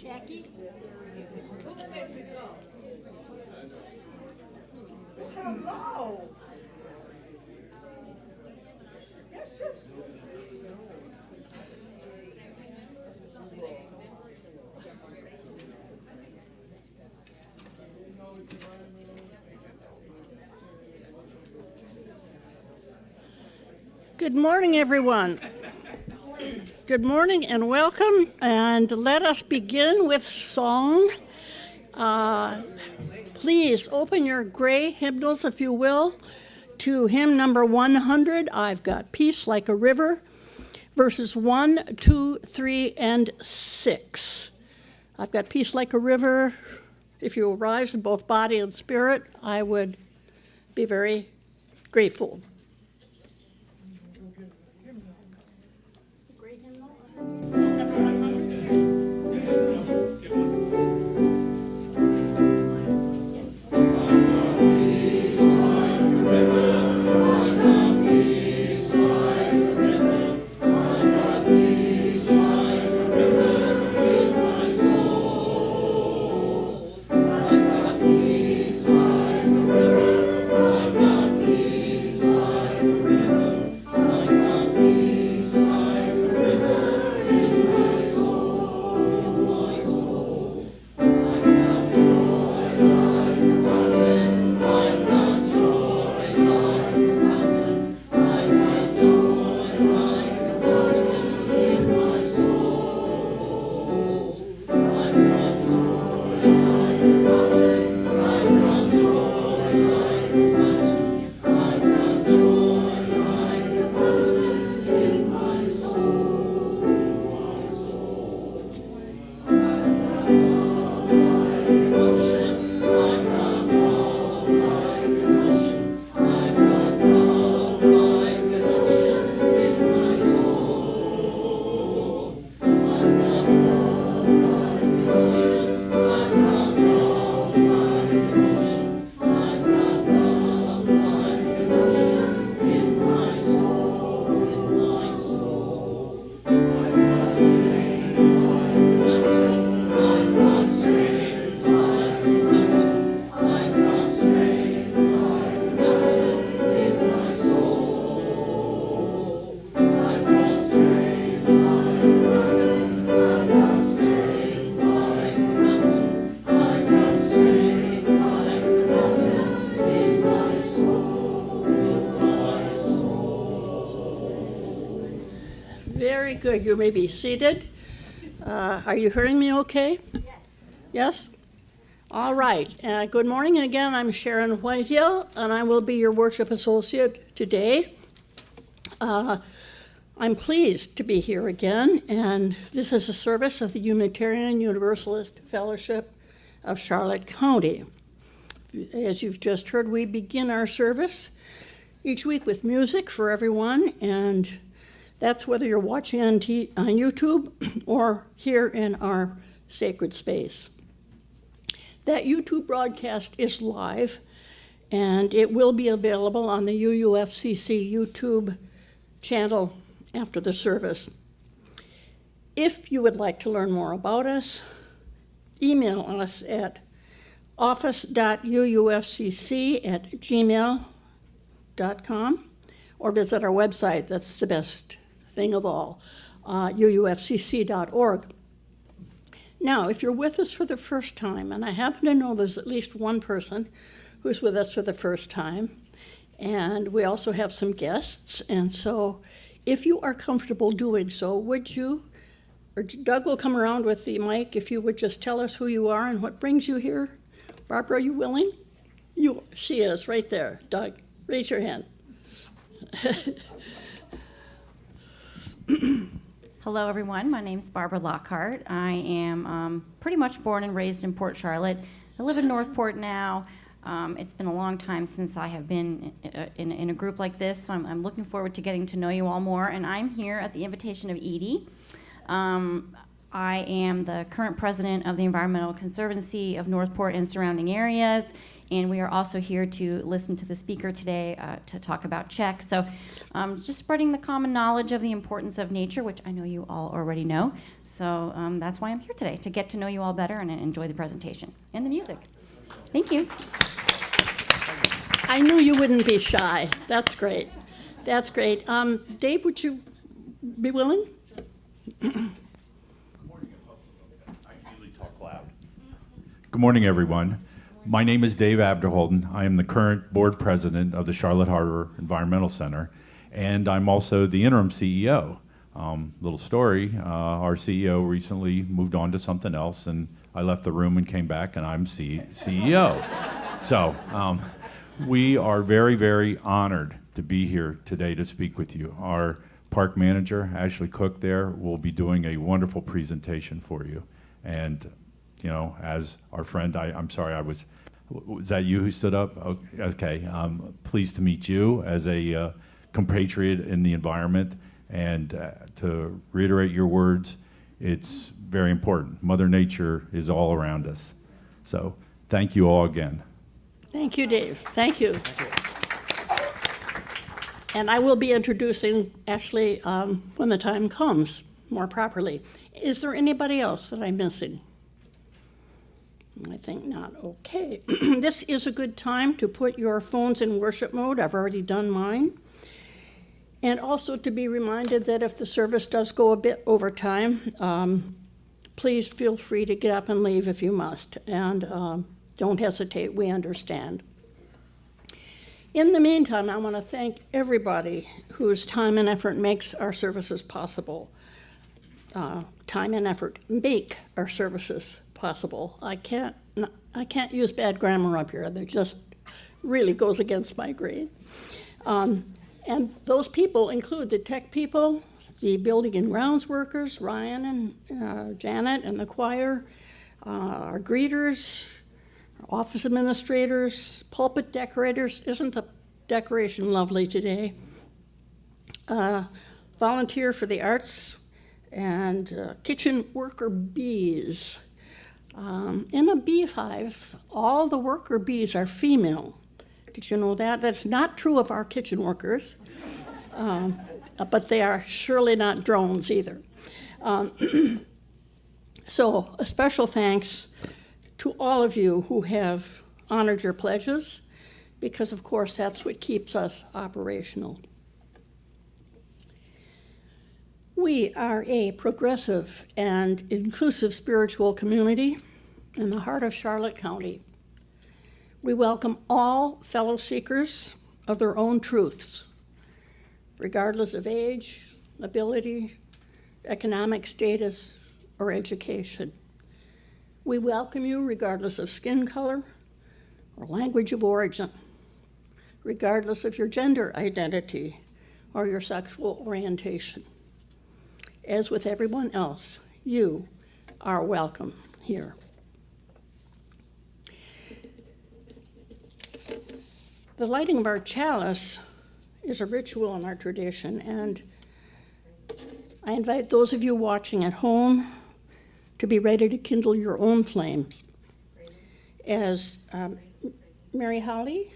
Jackie? Hello. Yes, sir. Good morning, everyone. Good morning and welcome, and let us begin with song. Please open your gray hymnals, if you will, to hymn number 100, I've Got Peace Like a River, verses 1, 2, 3, and 6. I've got peace like a river. If you will rise in both body and spirit, I would be very grateful. Very good. You may be seated. Are you hearing me okay? Yes. Yes? All right. Good morning again. I'm Sharon Whitehill, and I will be your worship associate today. I'm pleased to be here again, and this is a service of the Unitarian Universalist Fellowship of Charlotte County. As you've just heard, we begin our service each week with music for everyone, and that's whether you're watching on YouTube or here in our sacred space. That YouTube broadcast is live, and it will be available on the UUFCC YouTube channel after the service. If you would like to learn more about us, email us at office.uufcc@gmail.com or visit our website. That's the best thing of all, uufcc.org. Now, if you're with us for the first time, and I happen to know there's at least one person who's with us for the first time, and we also have some guests, and so if you are comfortable doing so, would you, or Doug will come around with the mic, if you would just tell us who you are and what brings you here. Barbara, are you willing? She is, right there. Doug, raise your hand. Hello, everyone. My name is Barbara Lockhart. I am pretty much born and raised in Port Charlotte. I live in Northport now. It's been a long time since I have been in a group like this, so I'm looking forward to getting to know you all more. And I'm here at the invitation of Edie. I am the current president of the Environmental Conservancy of Northport and surrounding areas, and we are also here to listen to the speaker today to talk about CHEC. So just spreading the common knowledge of the importance of nature, which I know you all already know. So that's why I'm here today, to get to know you all better and enjoy the presentation and the music. Thank you. I knew you wouldn't be shy. That's great. That's great. Dave, would you be willing? Good morning, everyone. My name is Dave Abderholden. I am the current board president of the Charlotte Harbor Environmental Center, and I'm also the interim CEO. Little story, our CEO recently moved on to something else, and I left the room and came back, and I'm CEO. So we are very, very honored to be here today to speak with you. Our park manager, Ashley Cook there, will be doing a wonderful presentation for you. And, you know, as our friend, I'm sorry, was that you who stood up? Okay, pleased to meet you as a compatriot in the environment. And to reiterate your words, it's very important. Mother Nature is all around us. So thank you all again. Thank you, Dave. Thank you. And I will be introducing Ashley when the time comes, more properly. Is there anybody else that I'm missing? I think not. Okay. This is a good time to put your phones in worship mode. I've already done mine. And also to be reminded that if the service does go a bit over time, please feel free to get up and leave if you must. And don't hesitate, we understand. In the meantime, I want to thank everybody whose time and effort makes our services possible. Time and effort make our services possible. I can't use bad grammar up here. That just really goes against my grain. And those people include the tech people, the building and grounds workers, Ryan and Janet and the choir, our greeters, office administrators, pulpit decorators. Isn't the decoration lovely today? Volunteer for the arts, and kitchen worker bees. In a beehive, all the worker bees are female. Did you know that? That's not true of our kitchen workers, but they are surely not drones either. So a special thanks to all of you who have honored your pledges, because of course that's what keeps us operational. We are a progressive and inclusive spiritual community in the heart of Charlotte County. We welcome all fellow seekers of their own truths, regardless of age, ability, economic status, or education. We welcome you regardless of skin color or language of origin, regardless of your gender identity or your sexual orientation. As with everyone else, you are welcome here. The lighting of our chalice is a ritual in our tradition, and I invite those of you watching at home to be ready to kindle your own flames. As Mary Holly?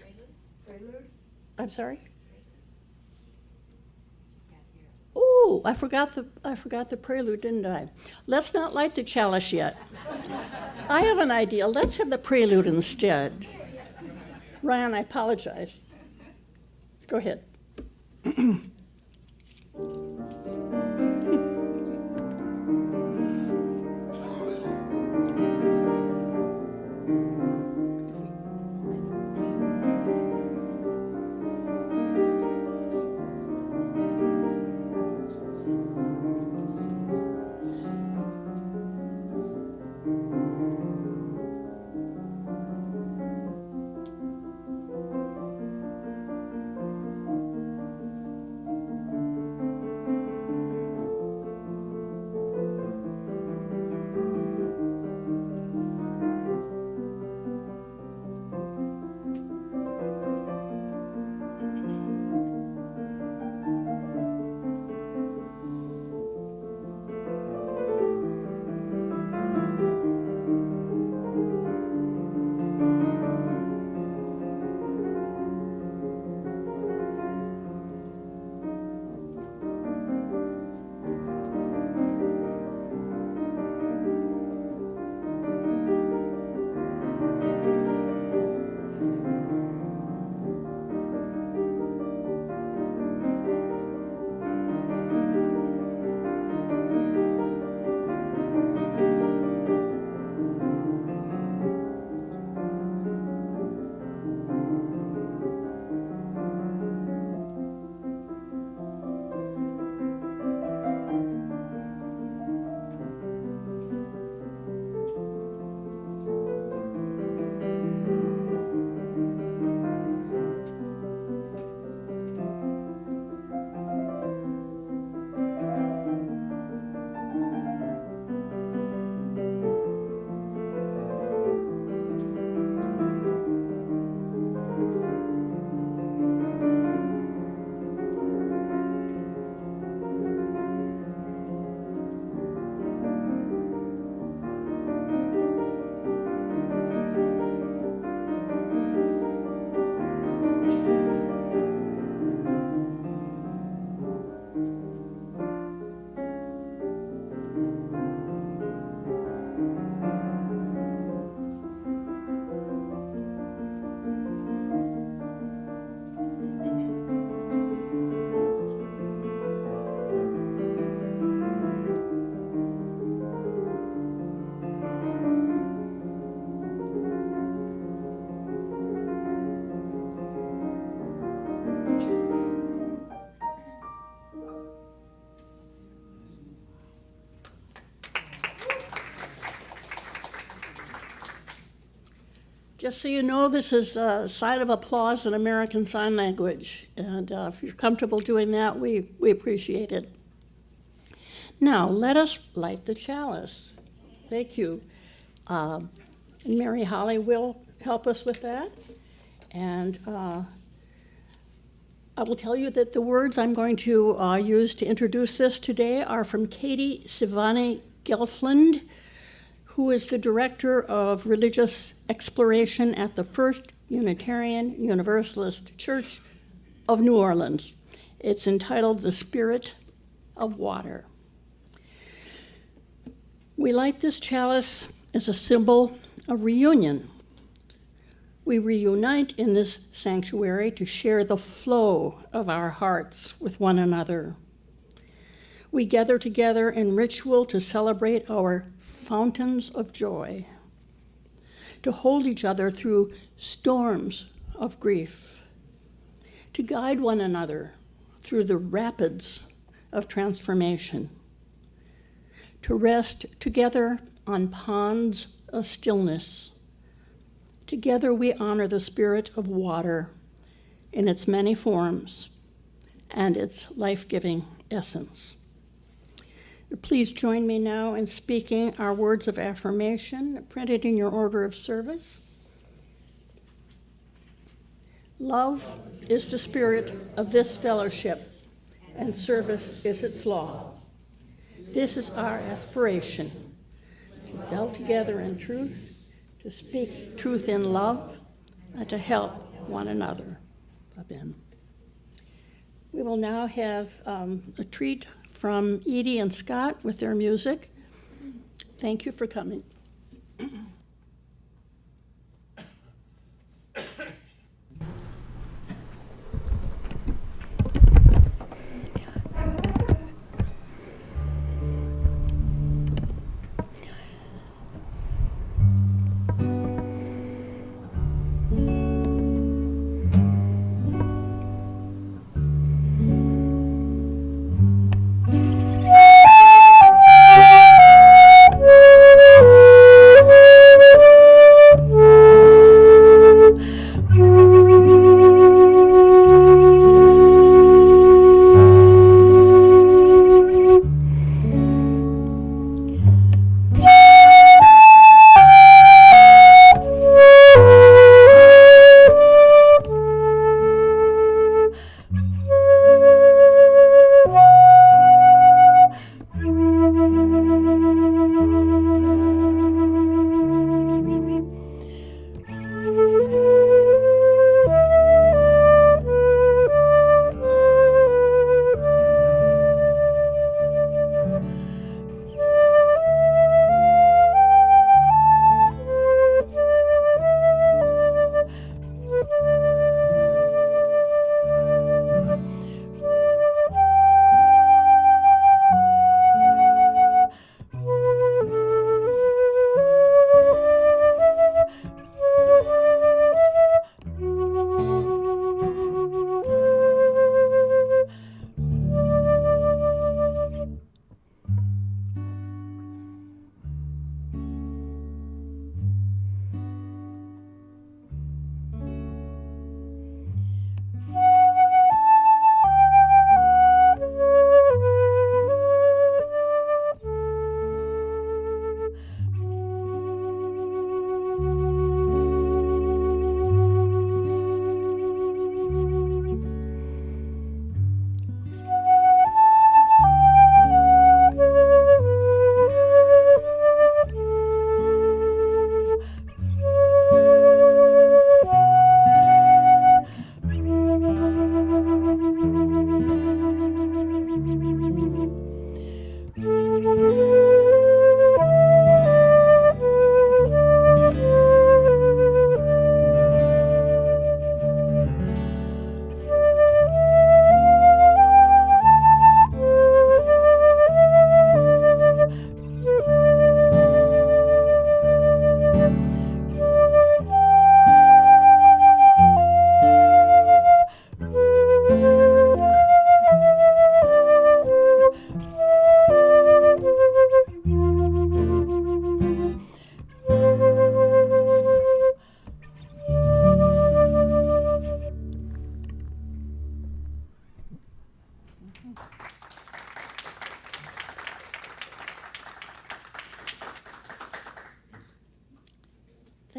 I'm sorry? Oh, I forgot the prelude, didn't I? Let's not light the chalice yet. I have an idea. Let's have the prelude instead. Ryan, I apologize. Go ahead. Just so you know, this is a sign of applause in American Sign Language, and if you're comfortable doing that, we appreciate it. Now, let us light the chalice. Thank you. And Mary Holly will help us with that. And I will tell you that the words I'm going to use to introduce this today are from Katie Sivani Gelfland, who is the Director of Religious Exploration at the First Unitarian Universalist Church of New Orleans. It's entitled The Spirit of Water. We light this chalice as a symbol of reunion. We reunite in this sanctuary to share the flow of our hearts with one another. We gather together in ritual to celebrate our fountains of joy, to hold each other through storms of grief, to guide one another through the rapids of transformation, to rest together on ponds of stillness. Together we honor the spirit of water in its many forms and its life-giving essence. Please join me now in speaking our words of affirmation printed in your order of service. Love is the spirit of this fellowship, and service is its law. This is our aspiration, to dwell together in truth, to speak truth in love, and to help one another. Amen. We will now have a treat from Edie and Scott with their music. Thank you for coming.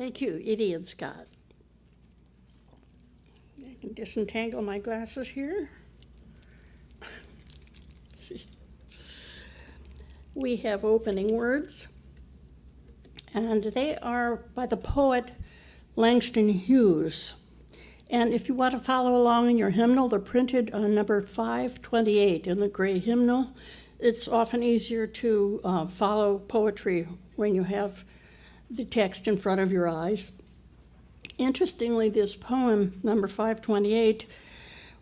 Thank you, Edie and Scott. I can disentangle my glasses here. We have opening words, and they are by the poet Langston Hughes. And if you want to follow along in your hymnal, they're printed on number 528 in the gray hymnal. It's often easier to follow poetry when you have the text in front of your eyes. Interestingly, this poem, number 528,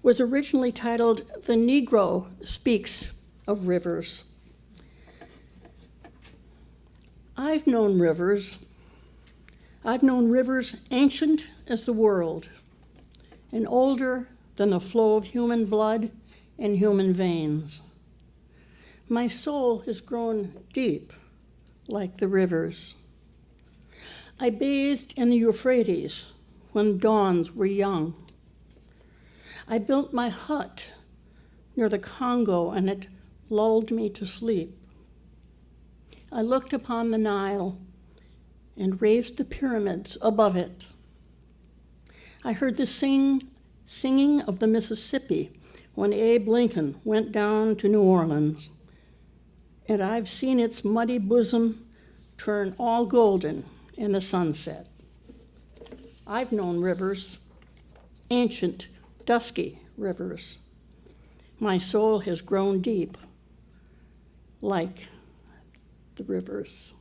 was originally titled "The Negro Speaks of Rivers." I've known rivers ancient as the world, and older than the flow of human blood and human veins. My soul has grown deep like the rivers. I bathed in the Euphrates when dawns were young. I built my hut near the Congo, and it lulled me to sleep. I looked upon the Nile and raised the pyramids above it. I heard the singing of the Mississippi when Abe Lincoln went down to New Orleans, and I've seen its muddy bosom turn all golden in the sunset. I've known rivers, ancient, dusky rivers. My soul has grown deep like the rivers.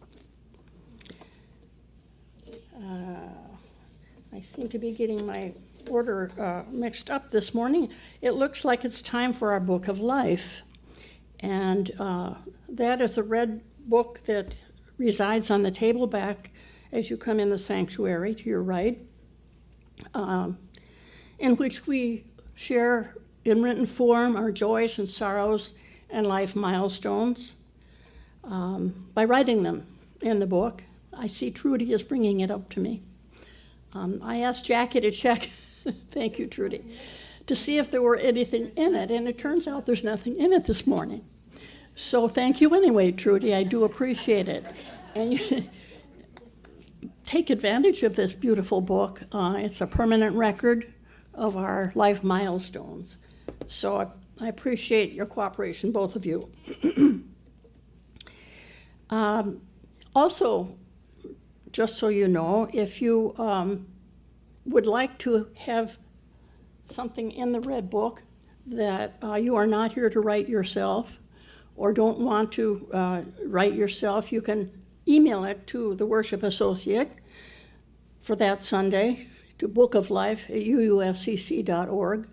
I seem to be getting my order mixed up this morning. It looks like it's time for our Book of Life. And that is a red book that resides on the table back as you come in the sanctuary to your right, in which we share in written form our joys and sorrows and life milestones by writing them in the book. I see Trudy is bringing it up to me. I asked Jackie to check, thank you, Trudy, to see if there were anything in it, and it turns out there's nothing in it this morning. So thank you anyway, Trudy, I do appreciate it. And you take advantage of this beautiful book. It's a permanent record of our life milestones. So I appreciate your cooperation, both of you. Also, just so you know, if you would like to have something in the red book that you are not here to write yourself or don't want to write yourself, you can email it to the worship associate for that Sunday to bookoflife@uufcc.org,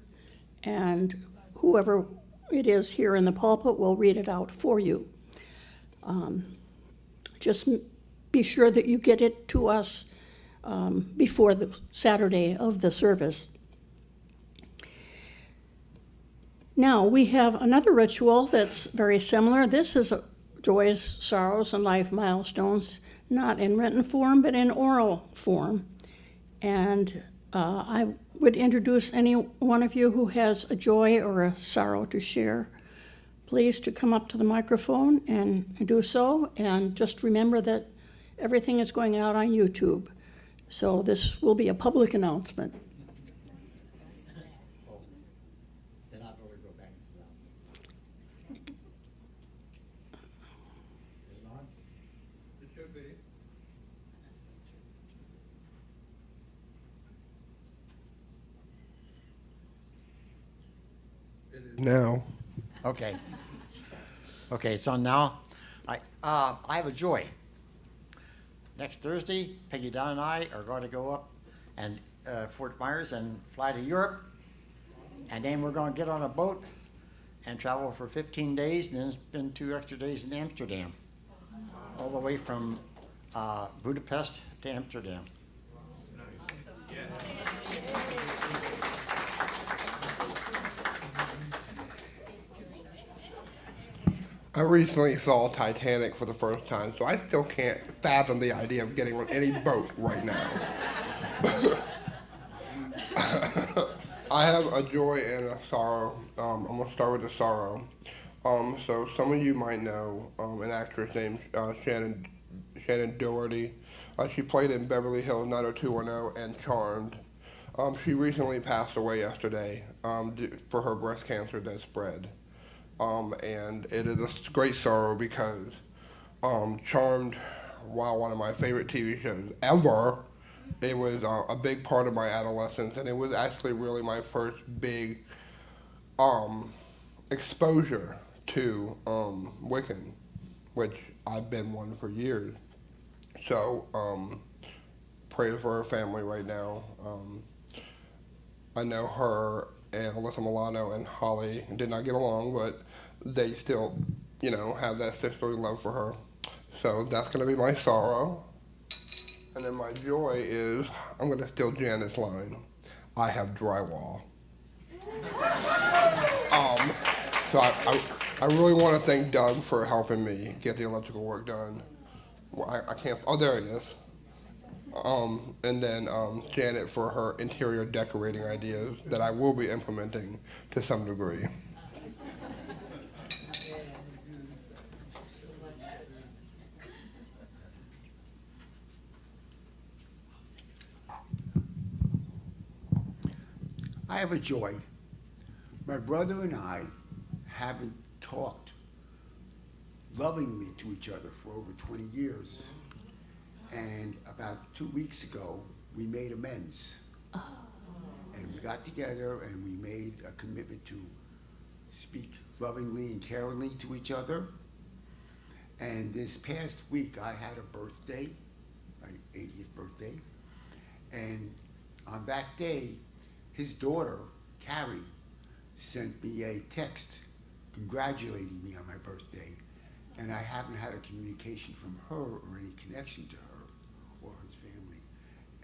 and whoever it is here in the pulpit will read it out for you. Just be sure that you get it to us before the Saturday of the service. Now, we have another ritual that's very similar. This is joys, sorrows, and life milestones, not in written form, but in oral form. And I would introduce any one of you who has a joy or a sorrow to share, please to come up to the microphone and do so. And just remember that everything is going out on YouTube. So this will be a public announcement. Then I'll probably go back and sit down. Is it on? It should be. It is now. Okay. Okay, it's on now. I have a joy. Next Thursday, Peggy Don and I are going to go up and Fort Myers and fly to Europe, and then we're going to get on a boat and travel for 15 days, and then spend 2 extra days in Amsterdam, all the way from Budapest to Amsterdam. I recently saw Titanic for the first time, so I still can't fathom the idea of getting on any boat right now. I have a joy and a sorrow. I'm going to start with the sorrow. So some of you might know an actress named Shannon Doherty. She played in Beverly Hills 90210 and Charmed. She recently passed away yesterday for her breast cancer that spread. And it is a great sorrow because Charmed, while one of my favorite TV shows ever, it was a big part of my adolescence, and it was actually really my first big exposure to Wiccan, which I've been one for years. So prayers for her family right now. I know her and Alyssa Milano and Holly did not get along, but they still, have that sisterly love for her. So that's going to be my sorrow. And then my joy is, I'm going to steal Janet's line, I have drywall. So I really want to thank Doug for helping me get the electrical work done. Well, I can't, oh, there he is. And then Janet for her interior decorating ideas that I will be implementing to some degree. I have a joy. My brother and I haven't talked lovingly to each other for over 20 years. And about 2 weeks ago, we made amends. And we got together and we made a commitment to speak lovingly and caringly to each other. And this past week, I had a birthday, my 80th birthday. And on that day, his daughter, Carrie, sent me a text congratulating me on my birthday. And I haven't had a communication from her or any connection to her or his family.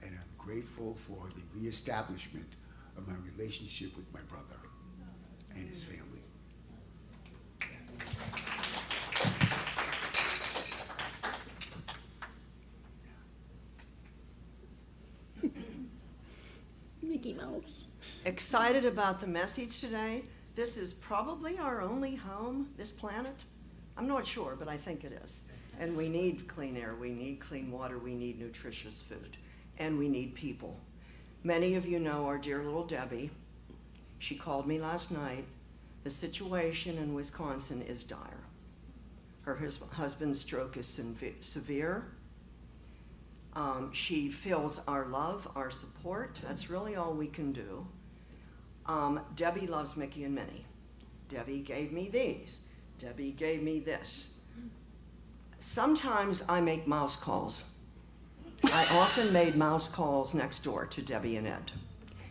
And I'm grateful for the reestablishment of my relationship with my brother and his family. Mickey Mouse. Excited about the message today. This is probably our only home, this planet. I'm not sure, but I think it is. And we need clean air, we need clean water, we need nutritious food, and we need people. Many of you know our dear little Debbie. She called me last night. The situation in Wisconsin is dire. Her husband's stroke is severe. She feels our love, our support. That's really all we can do. Debbie loves Mickey and Minnie. Debbie gave me these. Debbie gave me this. Sometimes I make mouse calls. I often made mouse calls next door to Debbie and Ed.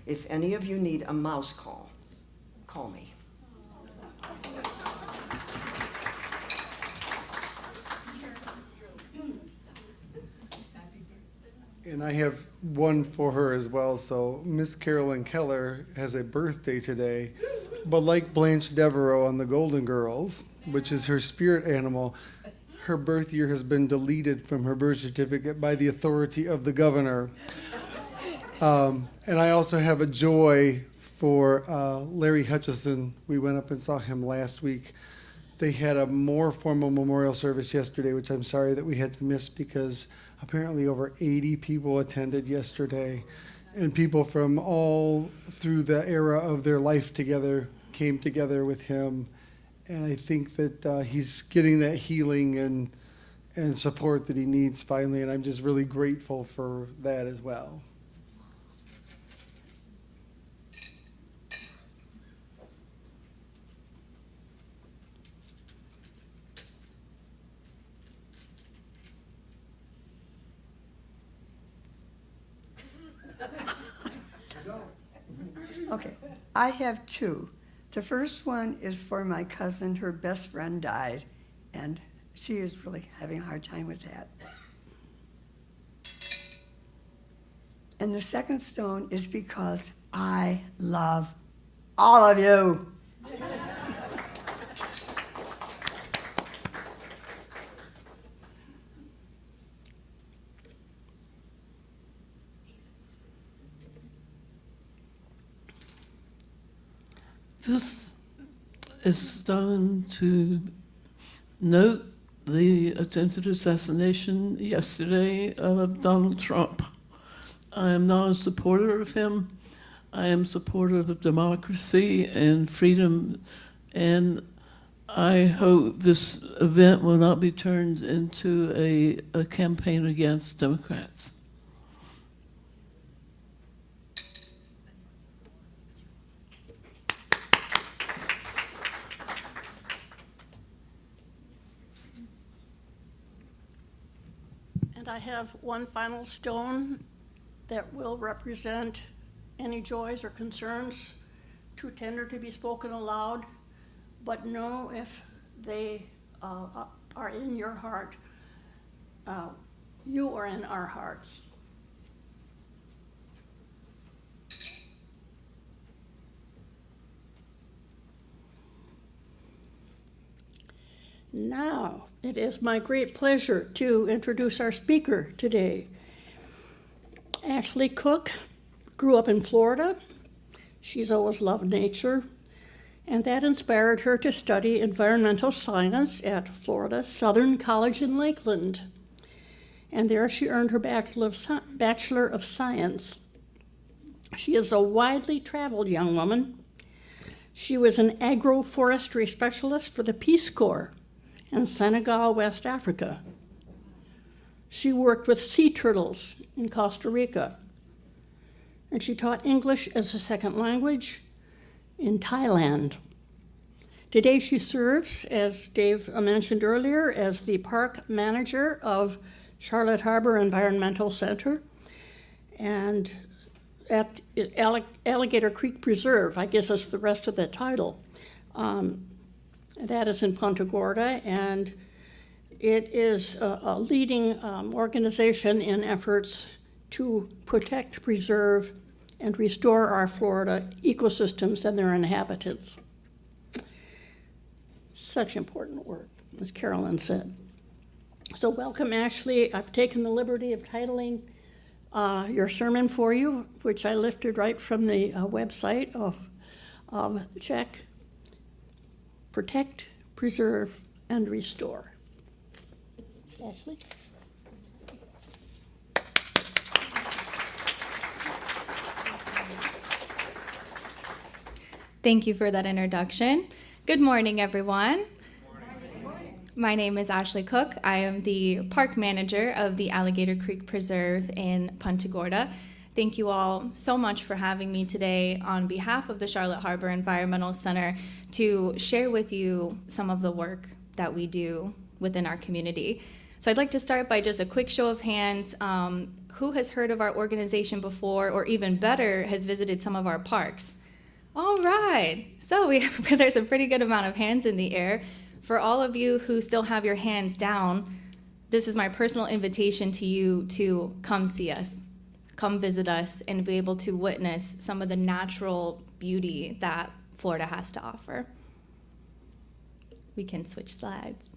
If any of you need a mouse call, call me. And I have one for her as well. So Miss Carolyn Keller has a birthday today, but like Blanche Devereaux on the Golden Girls, which is her spirit animal, her birth year has been deleted from her birth certificate by the authority of the governor. And I also have a joy for Larry Hutchison. We went up and saw him last week. They had a more formal memorial service yesterday, which I'm sorry that we had to miss because apparently over 80 people attended yesterday. And people from all through the era of their life together came together with him. And I think that he's getting that healing and support that he needs finally. And I'm just really grateful for that as well. Okay, I have two. The first one is for my cousin. Her best friend died, and she is really having a hard time with that. And the second stone is because I love all of you. This is done to note the attempted assassination yesterday of Donald Trump. I am not a supporter of him. I am supportive of democracy and freedom, and I hope this event will not be turned into a campaign against Democrats. And I have one final stone that will represent any joys or concerns too tender to be spoken aloud, but know if they are in your heart, you are in our hearts. Now, it is my great pleasure to introduce our speaker today. Ashley Cook grew up in Florida. She's always loved nature, and that inspired her to study environmental science at Florida Southern College in Lakeland. And there she earned her Bachelor of Science. She is a widely traveled young woman. She was an agroforestry specialist for the Peace Corps in Senegal, West Africa. She worked with sea turtles in Costa Rica, and she taught English as a second language in Thailand. Today she serves, as Dave mentioned earlier, as the park manager of Charlotte Harbor Environmental Center and at Alligator Creek Preserve. I guess that's the rest of the title. That is in Punta Gorda, and it is a leading organization in efforts to protect, preserve, and restore our Florida ecosystems and their inhabitants. Such important work, as Carolyn said. So welcome, Ashley. I've taken the liberty of titling your sermon for you, which I lifted right from the website of CHEC. Protect, preserve, and restore. Ashley? Thank you for that introduction. Good morning, everyone. Good morning. My name is Ashley Cook. I am the park manager of the Alligator Creek Preserve in Punta Gorda. Thank you all so much for having me today on behalf of the Charlotte Harbor Environmental Center to share with you some of the work that we do within our community. So I'd like to start by just a quick show of hands. Who has heard of our organization before, or even better, has visited some of our parks? All right, so there's a pretty good amount of hands in the air. For all of you who still have your hands down, this is my personal invitation to you to come see us. Come visit us and be able to witness some of the natural beauty that Florida has to offer. We can switch slides.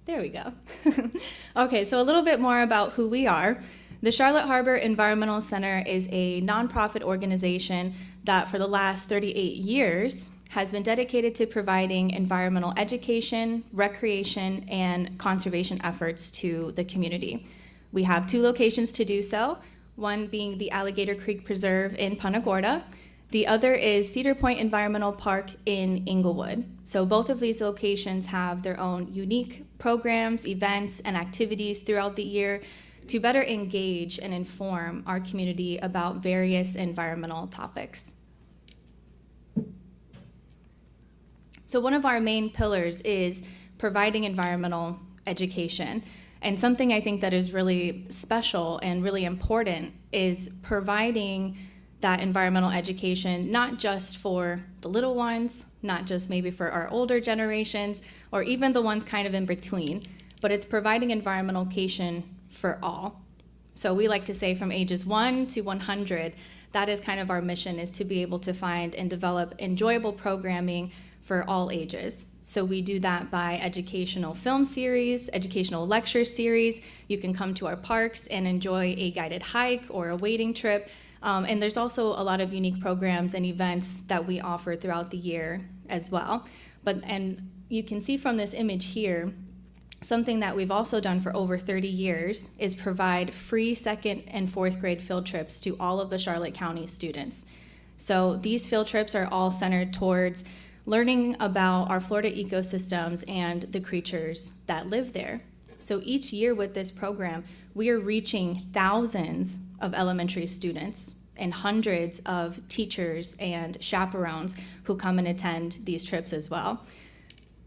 There we go. Okay, so a little bit more about who we are. The Charlotte Harbor Environmental Center is a nonprofit organization that for the last 38 years has been dedicated to providing environmental education, recreation, and conservation efforts to the community. We have 2 locations to do so, one being the Alligator Creek Preserve in Punta Gorda. The other is Cedar Point Environmental Park in Inglewood. So both of these locations have their own unique programs, events, and activities throughout the year to better engage and inform our community about various environmental topics. So one of our main pillars is providing environmental education. And something I think that is really special and really important is providing that environmental education, not just for the little ones, not just maybe for our older generations, or even the ones kind of in between, but it's providing environmental education for all. So we like to say from ages 1 to 100, that is kind of our mission, is to be able to find and develop enjoyable programming for all ages. So we do that by educational film series, educational lecture series. You can come to our parks and enjoy a guided hike or a wading trip. And there's also a lot of unique programs and events that we offer throughout the year as well. And you can see from this image here, something that we've also done for over 30 years is provide free 2nd and 4th grade field trips to all of the Charlotte County students. So these field trips are all centered towards learning about our Florida ecosystems and the creatures that live there. So each year with this program, we are reaching thousands of elementary students and hundreds of teachers and chaperones who come and attend these trips as well.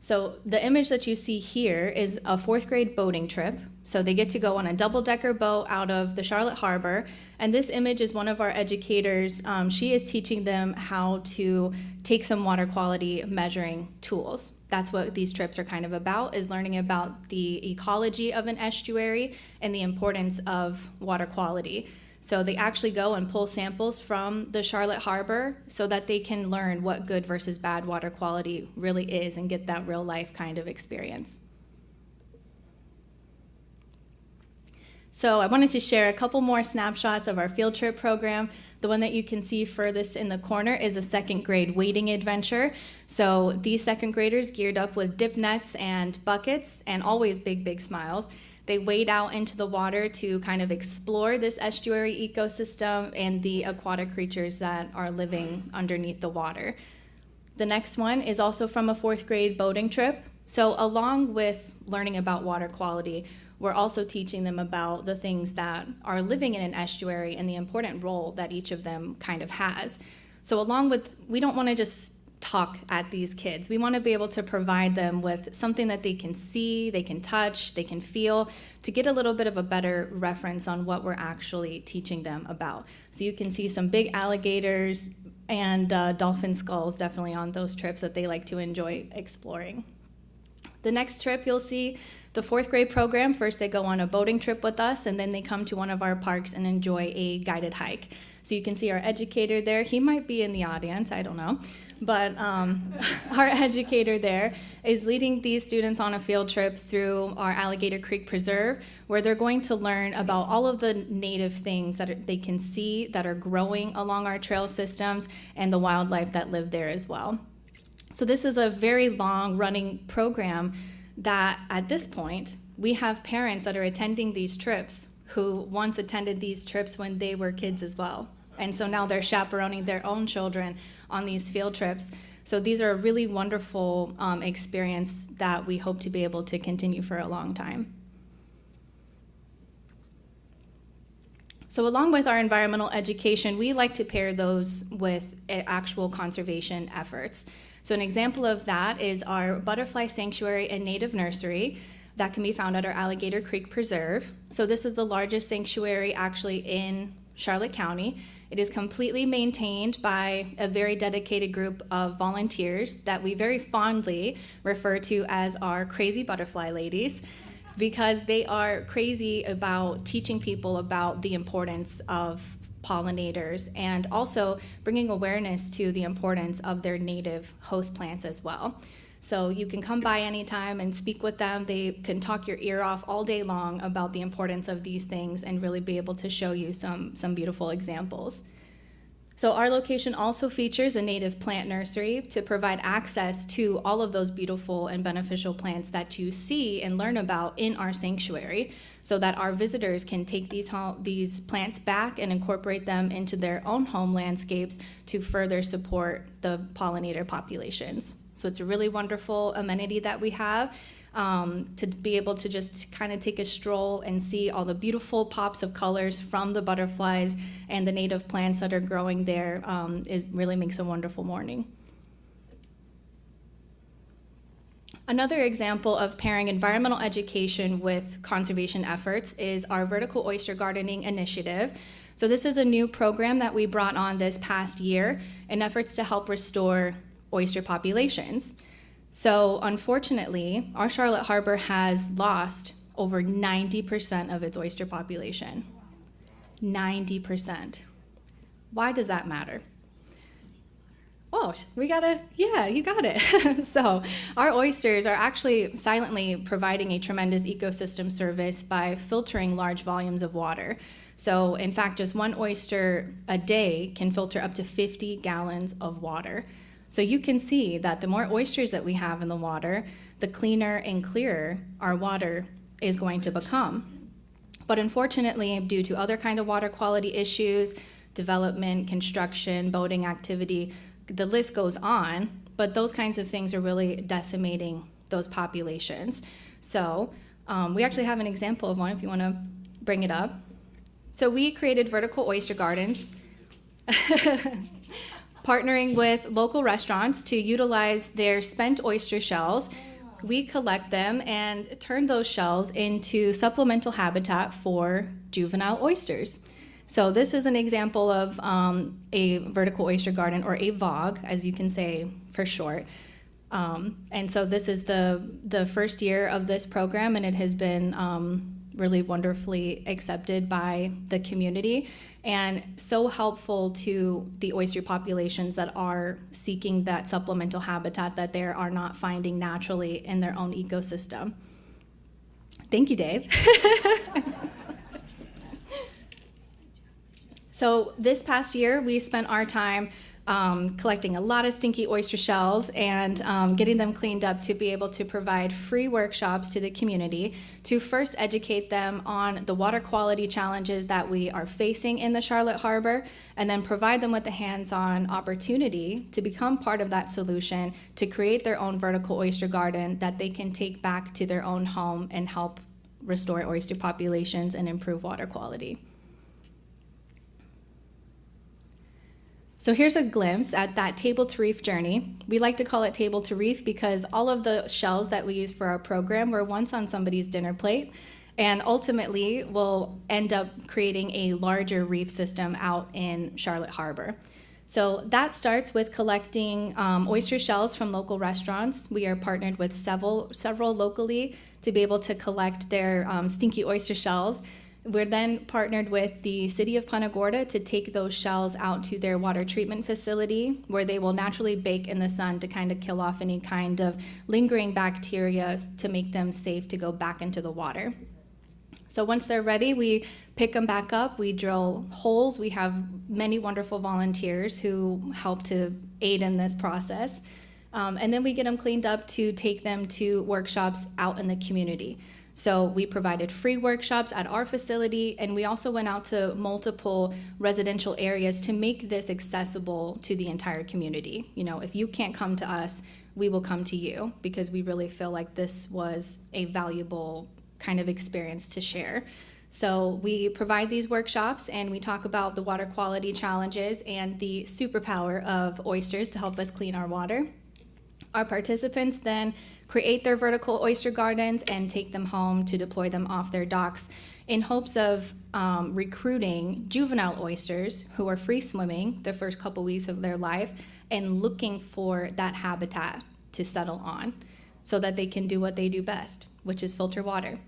So the image that you see here is a 4th grade boating trip. So they get to go on a double-decker boat out of the Charlotte Harbor. And this image is one of our educators. She is teaching them how to take some water quality measuring tools. That's what these trips are kind of about, is learning about the ecology of an estuary and the importance of water quality. So they actually go and pull samples from the Charlotte Harbor so that they can learn what good versus bad water quality really is and get that real life kind of experience. So I wanted to share a couple more snapshots of our field trip program. The one that you can see furthest in the corner is a 2nd grade wading adventure. So these 2nd graders geared up with dip nets and buckets and always big, big smiles. They wade out into the water to kind of explore this estuary ecosystem and the aquatic creatures that are living underneath the water. The next one is also from a 4th grade boating trip. So along with learning about water quality, we're also teaching them about the things that are living in an estuary and the important role that each of them kind of has. So along with, we don't want to just talk at these kids. We want to be able to provide them with something that they can see, they can touch, they can feel, to get a little bit of a better reference on what we're actually teaching them about. So you can see some big alligators and dolphin skulls definitely on those trips that they like to enjoy exploring. The next trip you'll see the 4th grade program. First they go on a boating trip with us, and then they come to one of our parks and enjoy a guided hike. So you can see our educator there. He might be in the audience, I don't know. But our educator there is leading these students on a field trip through our Alligator Creek Preserve, where they're going to learn about all of the native things that they can see that are growing along our trail systems and the wildlife that live there as well. So this is a very long-running program that at this point, we have parents that are attending these trips who once attended these trips when they were kids as well. And so now they're chaperoning their own children on these field trips. So these are a really wonderful experience that we hope to be able to continue for a long time. So along with our environmental education, we like to pair those with actual conservation efforts. So an example of that is our butterfly sanctuary and native nursery that can be found at our Alligator Creek Preserve. So this is the largest sanctuary actually in Charlotte County. It is completely maintained by a very dedicated group of volunteers that we very fondly refer to as our crazy butterfly ladies, because they are crazy about teaching people about the importance of pollinators and also bringing awareness to the importance of their native host plants as well. So you can come by anytime and speak with them. They can talk your ear off all day long about the importance of these things and really be able to show you some beautiful examples. So our location also features a native plant nursery to provide access to all of those beautiful and beneficial plants that you see and learn about in our sanctuary, so that our visitors can take these plants back and incorporate them into their own home landscapes to further support the pollinator populations. So it's a really wonderful amenity that we have to be able to just kind of take a stroll and see all the beautiful pops of colors from the butterflies and the native plants that are growing there. Really makes a wonderful morning. Another example of pairing environmental education with conservation efforts is our vertical oyster gardening initiative. So this is a new program that we brought on this past year in efforts to help restore oyster populations. So unfortunately, our Charlotte Harbor has lost over 90% of its oyster population. 90%. Why does that matter? Oh, you got it. So our oysters are actually silently providing a tremendous ecosystem service by filtering large volumes of water. So in fact, just one oyster a day can filter up to 50 gallons of water. So you can see that the more oysters that we have in the water, the cleaner and clearer our water is going to become. But unfortunately, due to other kind of water quality issues, development, construction, boating activity, the list goes on, but those kinds of things are really decimating those populations. So we actually have an example of one if you want to bring it up. So we created vertical oyster gardens, partnering with local restaurants to utilize their spent oyster shells. We collect them and turn those shells into supplemental habitat for juvenile oysters. So this is an example of a vertical oyster garden, or a VOG, as you can say for short. And so this is the first year of this program, and it has been really wonderfully accepted by the community and so helpful to the oyster populations that are seeking that supplemental habitat that they are not finding naturally in their own ecosystem. Thank you, Dave. So this past year, we spent our time collecting a lot of stinky oyster shells and getting them cleaned up to be able to provide free workshops to the community to first educate them on the water quality challenges that we are facing in the Charlotte Harbor, and then provide them with the hands-on opportunity to become part of that solution to create their own vertical oyster garden that they can take back to their own home and help restore oyster populations and improve water quality. So here's a glimpse at that table to reef journey. We like to call it table to reef because all of the shells that we use for our program were once on somebody's dinner plate, and ultimately will end up creating a larger reef system out in Charlotte Harbor. So that starts with collecting oyster shells from local restaurants. We are partnered with several locally to be able to collect their stinky oyster shells. We're then partnered with the city of Punta Gorda to take those shells out to their water treatment facility, where they will naturally bake in the sun to kind of kill off any kind of lingering bacteria to make them safe to go back into the water. So once they're ready, we pick them back up, we drill holes. We have many wonderful volunteers who help to aid in this process. And then we get them cleaned up to take them to workshops out in the community. So we provided free workshops at our facility, and we also went out to multiple residential areas to make this accessible to the entire community. You know, if you can't come to us, we will come to you, because we really feel like this was a valuable kind of experience to share. So we provide these workshops, and we talk about the water quality challenges and the superpower of oysters to help us clean our water. Our participants then create their vertical oyster gardens and take them home to deploy them off their docks in hopes of recruiting juvenile oysters who are free swimming the first couple weeks of their life and looking for that habitat to settle on so that they can do what they do best, which is filter water.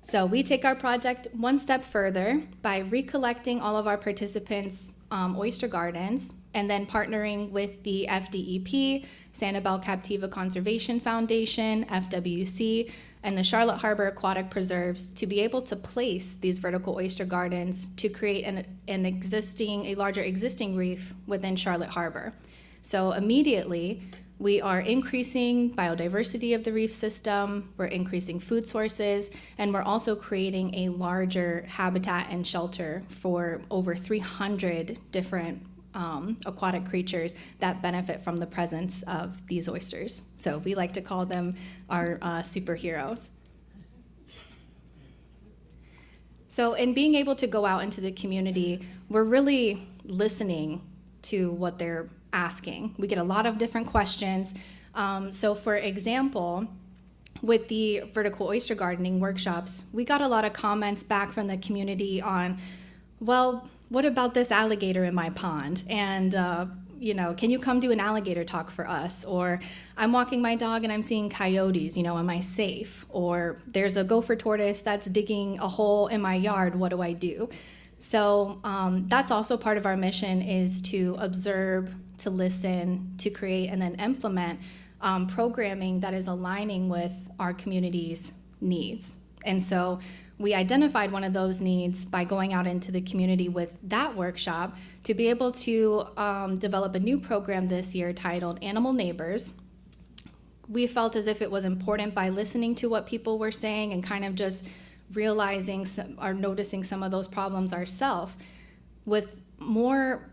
So we take our project one step further by recollecting all of our participants' oyster gardens and then partnering with the FDEP, Sanibel Captiva Conservation Foundation, FWC, and the Charlotte Harbor Aquatic Preserves to be able to place these vertical oyster gardens to create a larger existing reef within Charlotte Harbor. So immediately, we are increasing biodiversity of the reef system, we're increasing food sources, and we're also creating a larger habitat and shelter for over 300 different aquatic creatures that benefit from the presence of these oysters. So we like to call them our superheroes. So in being able to go out into the community, we're really listening to what they're asking. We get a lot of different questions. So for example, with the vertical oyster gardening workshops, we got a lot of comments back from the community on, well, what about this alligator in my pond? And, can you come do an alligator talk for us? Or I'm walking my dog and I'm seeing coyotes, am I safe? Or there's a gopher tortoise that's digging a hole in my yard, what do I do? So that's also part of our mission, is to observe, to listen, to create, and then implement programming that is aligning with our community's needs. And so we identified one of those needs by going out into the community with that workshop to be able to develop a new program this year titled Animal Neighbors. We felt as if it was important by listening to what people were saying and kind of just realizing or noticing some of those problems ourselves. With more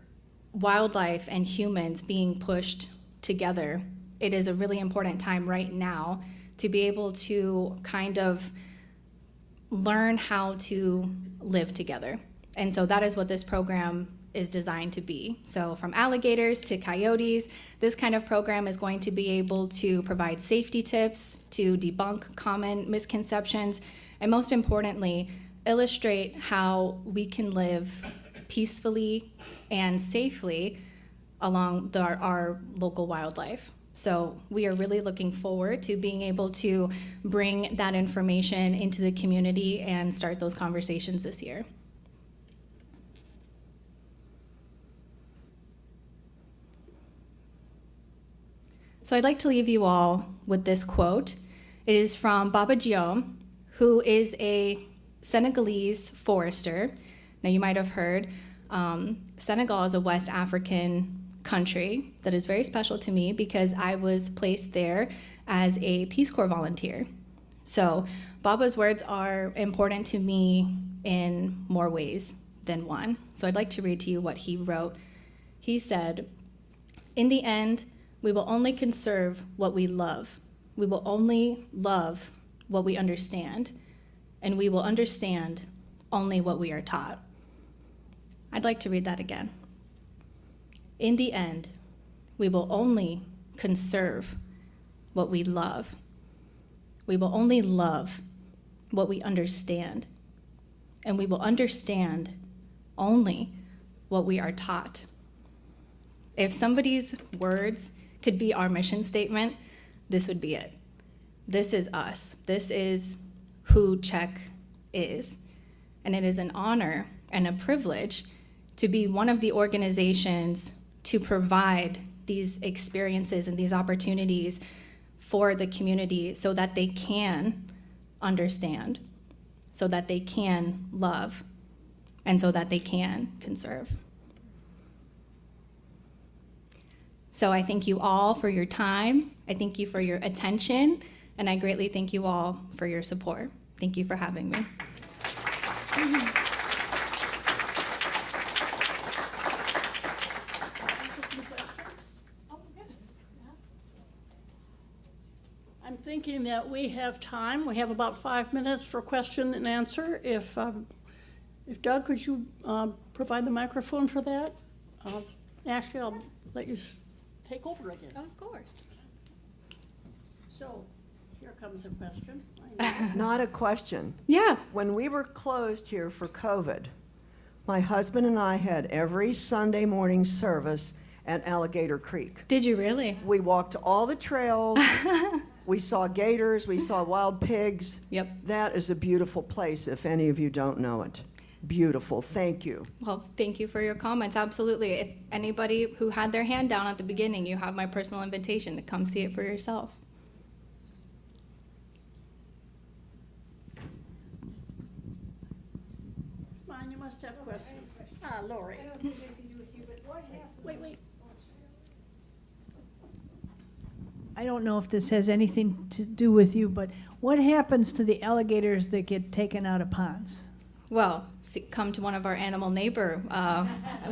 wildlife and humans being pushed together, it is a really important time right now to be able to kind of learn how to live together. And so that is what this program is designed to be. So from alligators to coyotes, this kind of program is going to be able to provide safety tips, to debunk common misconceptions, and most importantly, illustrate how we can live peacefully and safely along our local wildlife. So we are really looking forward to being able to bring that information into the community and start those conversations this year. So I'd like to leave you all with this quote. It is from Baba Diome, who is a Senegalese forester. Now you might have heard, Senegal is a West African country that is very special to me because I was placed there as a Peace Corps volunteer. So Baba's words are important to me in more ways than one. So I'd like to read to you what he wrote. He said, "In the end, we will only conserve what we love. We will only love what we understand, and we will understand only what we are taught." I'd like to read that again. In the end, we will only conserve what we love. We will only love what we understand, and we will understand only what we are taught. If somebody's words could be our mission statement, this would be it. This is us. This is who CHEC is. And it is an honor and a privilege to be one of the organizations to provide these experiences and these opportunities for the community so that they can understand, so that they can love, and so that they can conserve. So I thank you all for your time. I thank you for your attention, and I greatly thank you all for your support. Thank you for having me. I'm thinking that we have time. We have about 5 minutes for question and answer. If Doug, could you provide the microphone for that? Ashley, I'll let you take over again. Of course. So, here comes a question. Not a question. Yeah. When we were closed here for COVID, my husband and I had every Sunday morning service at Alligator Creek. Did you really? We walked all the trails. We saw gators. We saw wild pigs. Yep. That is a beautiful place if any of you don't know it. Beautiful. Thank you. Well, thank you for your comments. Absolutely. If anybody who had their hand down at the beginning, you have my personal invitation to come see it for yourself. Come on, you must have questions. Lori. Wait. I don't know if this has anything to do with you, but what happens to the alligators that get taken out of ponds? Well, come to one of our animal neighbor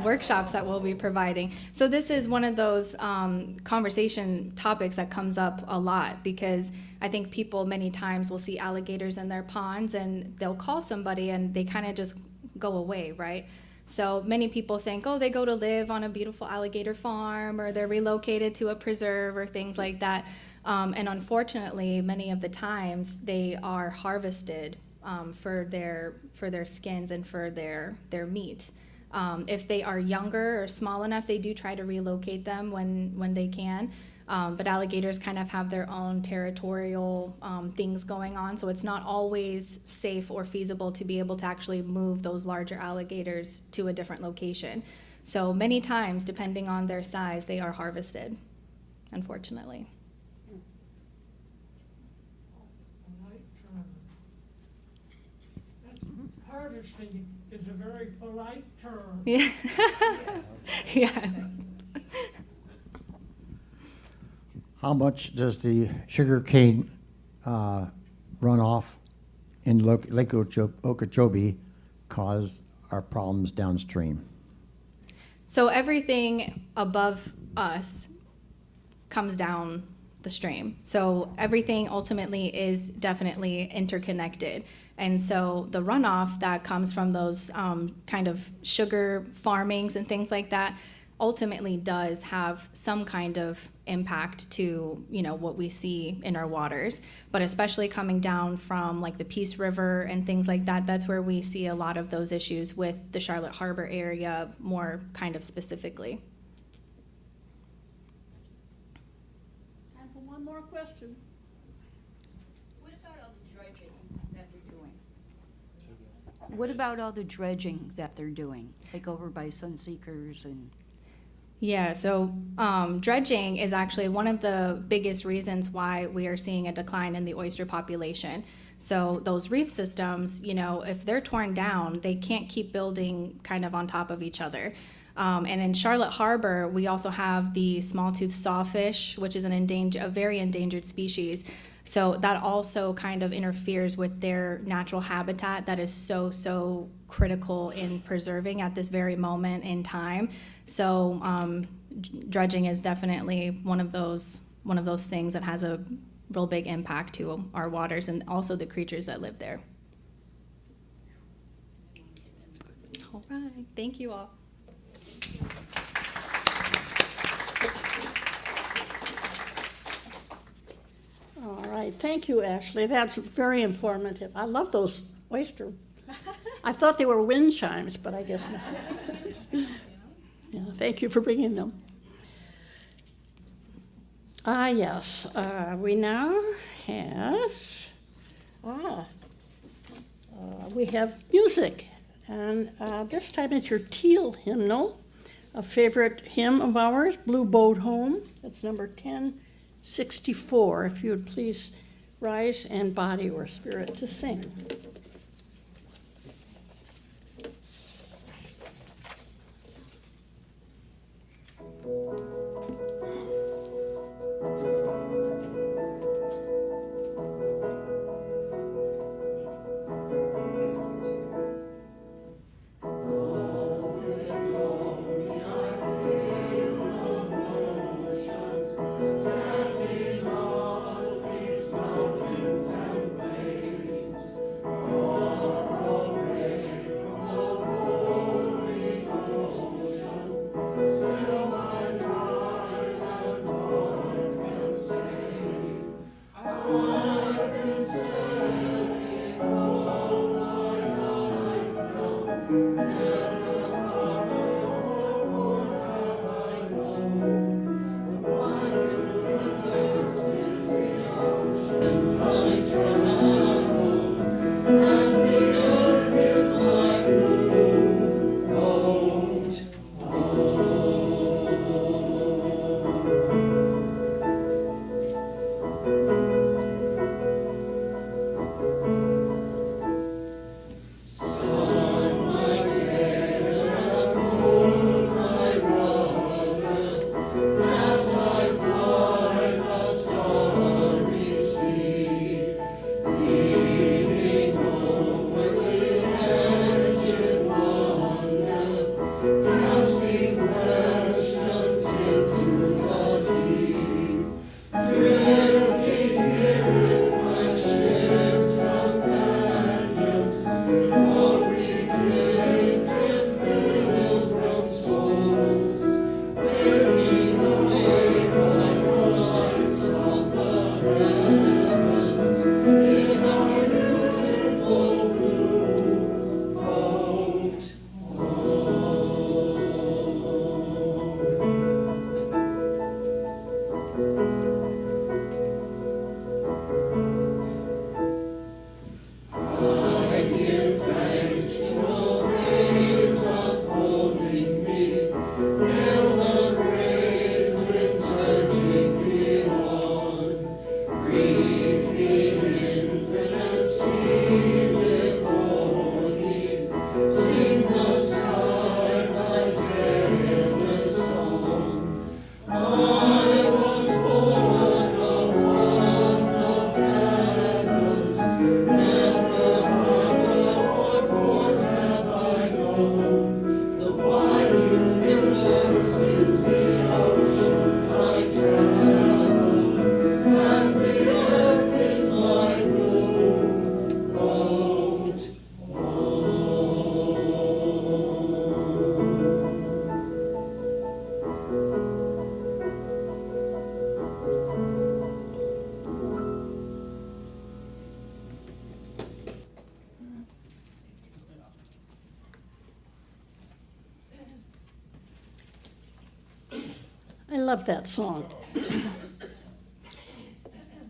workshops that we'll be providing. So this is one of those conversation topics that comes up a lot because I think people many times will see alligators in their ponds and they'll call somebody and they kind of just go away, right? So many people think, oh, they go to live on a beautiful alligator farm or they're relocated to a preserve or things like that. And unfortunately, many of the times they are harvested for their skins and for their meat. If they are younger or small enough, they do try to relocate them when they can. But alligators kind of have their own territorial things going on, so it's not always safe or feasible to be able to actually move those larger alligators to a different location. So many times, depending on their size, they are harvested, unfortunately. interesting is a very polite term. Yeah. Yeah. How much does the sugar cane runoff in Lake Okeechobee cause our problems downstream? So everything above us comes down the stream. So everything ultimately is definitely interconnected. And so the runoff that comes from those kind of sugar farmings and things like that ultimately does have some kind of impact to, you know, what we see in our waters. But especially coming down from like the Peace River and things like that, that's where we see a lot of those issues with the Charlotte Harbor area more kind of specifically. Time for one more question. What about all the dredging that they're doing? What about all the dredging that they're doing, like over by Sunseekers and? Yeah, so dredging is actually one of the biggest reasons why we are seeing a decline in the oyster population. So those reef systems, you know, if they're torn down, they can't keep building kind of on top of each other. And in Charlotte Harbor, we also have the small-toothed sawfish, which is a very endangered species. So that also kind of interferes with their natural habitat that is so critical in preserving at this very moment in time. So dredging is definitely one of those things that has a real big impact to our waters and also the creatures that live there. All right, thank you all. All right, thank you, Ashley. That's very informative. I love those oyster. I thought they were wind chimes, but I guess not. Yeah, thank you for bringing them. Yes, we now have, we have music. And this time it's your Teal hymnal, a favorite hymn of ours, Blue Boat Home. That's number 1064. If you would please rise and body or spirit to sing. Mountains and plains, I love that song.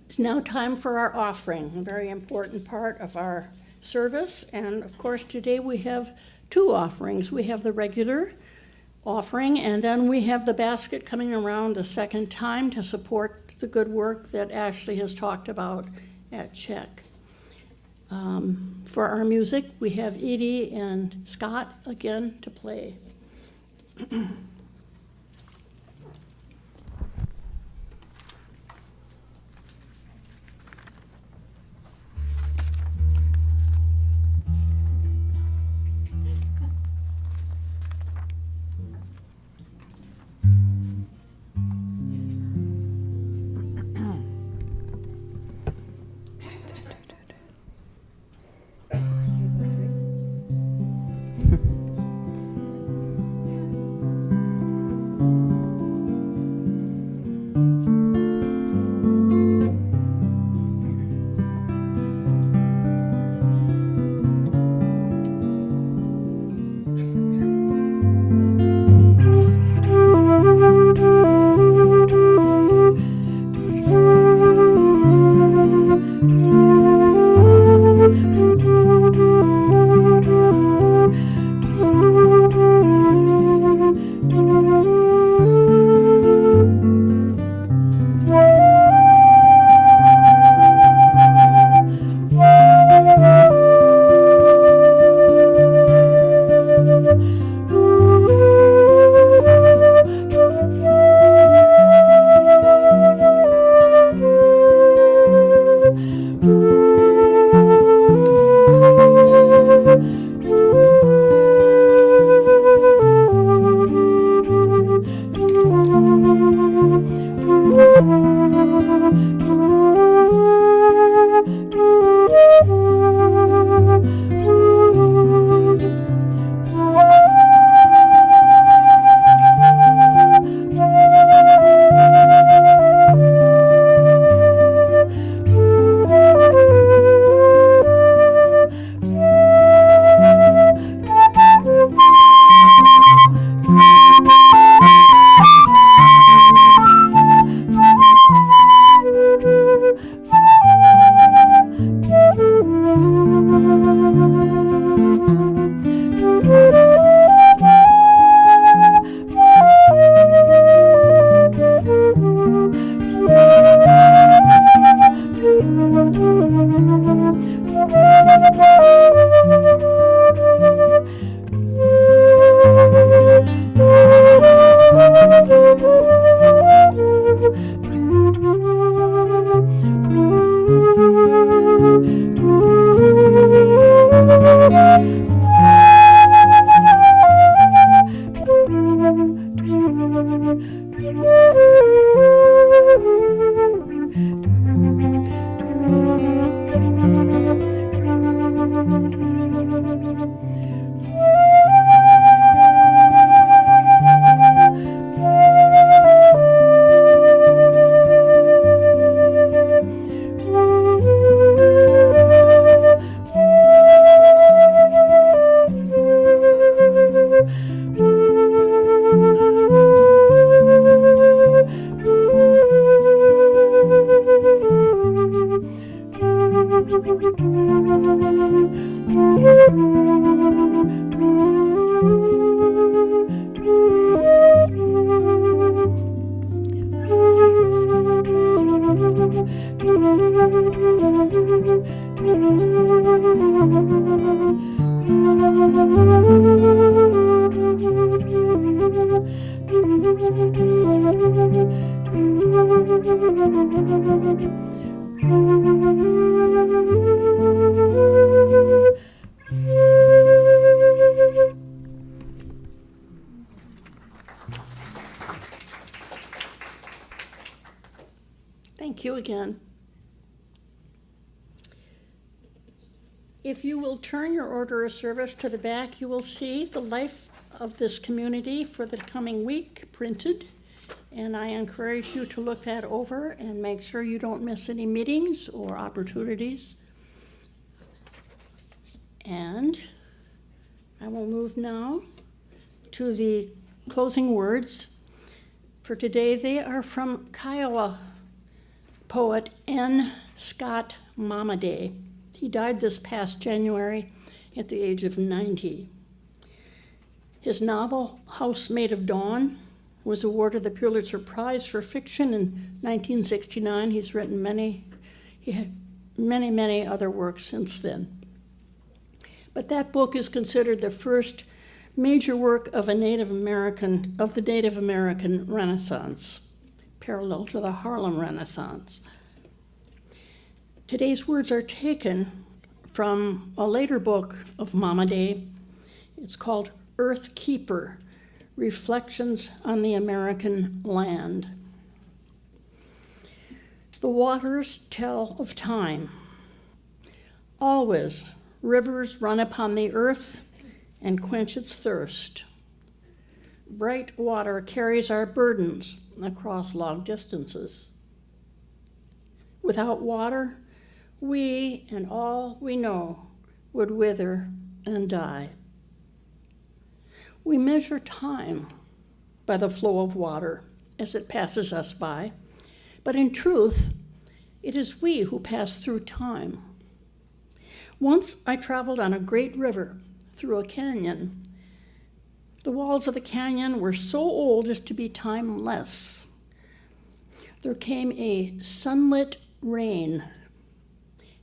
It's now time for our offering, a very important part of our service. And of course, today we have two offerings. We have the regular offering, and then we have the basket coming around the second time to support the good work that Ashley has talked about at CHEC. For our music, we have Edie and Scott again to play. Thank you again. If you will turn your order of service to the back, you will see the life of this community for the coming week printed. And I encourage you to look that over and make sure you don't miss any meetings or opportunities. And I will move now to the closing words. for today. They are from Kiowa poet N. Scott Momaday. He died this past January at the age of 90. His novel, House Made of Dawn, was awarded the Pulitzer Prize for fiction in 1969. He's written many other works since then. But that book is considered the first major work of the Native American Renaissance, parallel to the Harlem Renaissance. Today's words are taken from a later book of Momaday. It's called Earth Keeper, Reflections on the American Land. The waters tell of time. Always rivers run upon the earth and quench its thirst. Bright water carries our burdens across long distances. Without water, we and all we know would wither and die. We measure time by the flow of water as it passes us by, but in truth, it is we who pass through time. Once I traveled on a great river through a canyon. The walls of the canyon were so old as to be timeless. There came a sunlit rain,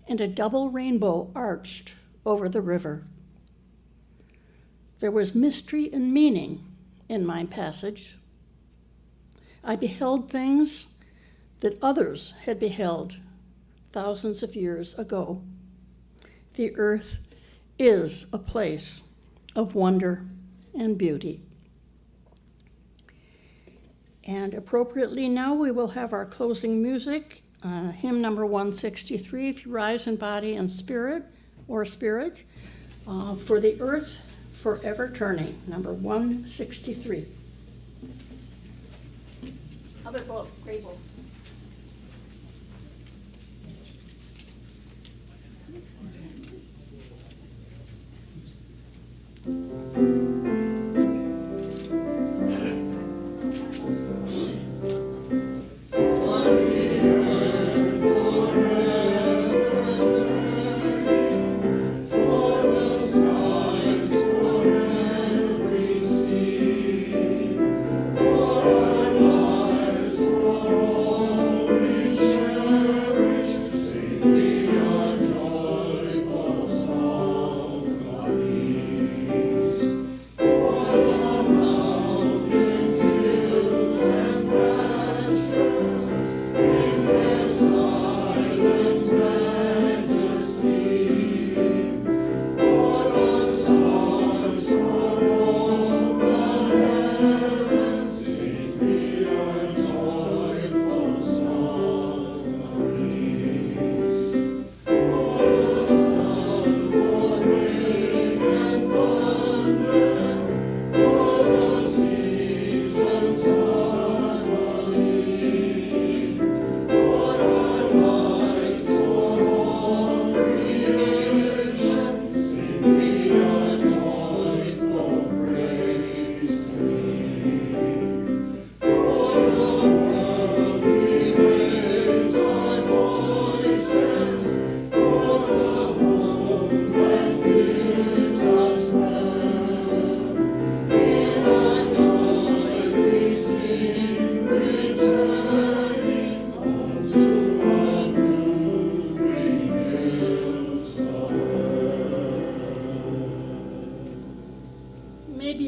and a double rainbow arched over the river. There was mystery and meaning in my passage. I beheld things that others had beheld thousands of years ago. The earth is a place of wonder and beauty. And appropriately now we will have our closing music, hymn number 163, If You Rise in Body and Spirit, for the Earth Forever Turning, number 163. Other book, great book.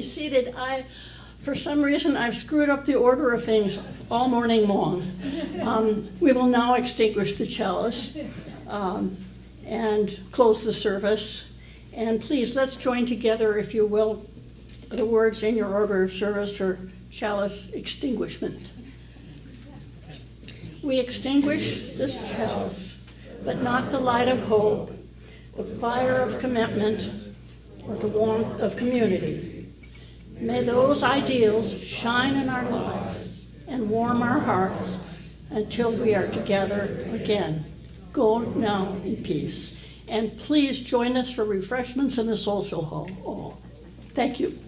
Seated. For some reason, I've screwed up the order of things all morning long. We will now extinguish the chalice and close the service. And please, let's join together, if you will, the words in your order of service for chalice extinguishment. We extinguish this chalice, but not the light of hope, the fire of commitment, or the warmth of community. May those ideals shine in our lives and warm our hearts until we are together again. Go now in peace. And please join us for refreshments in the social hall. Thank you.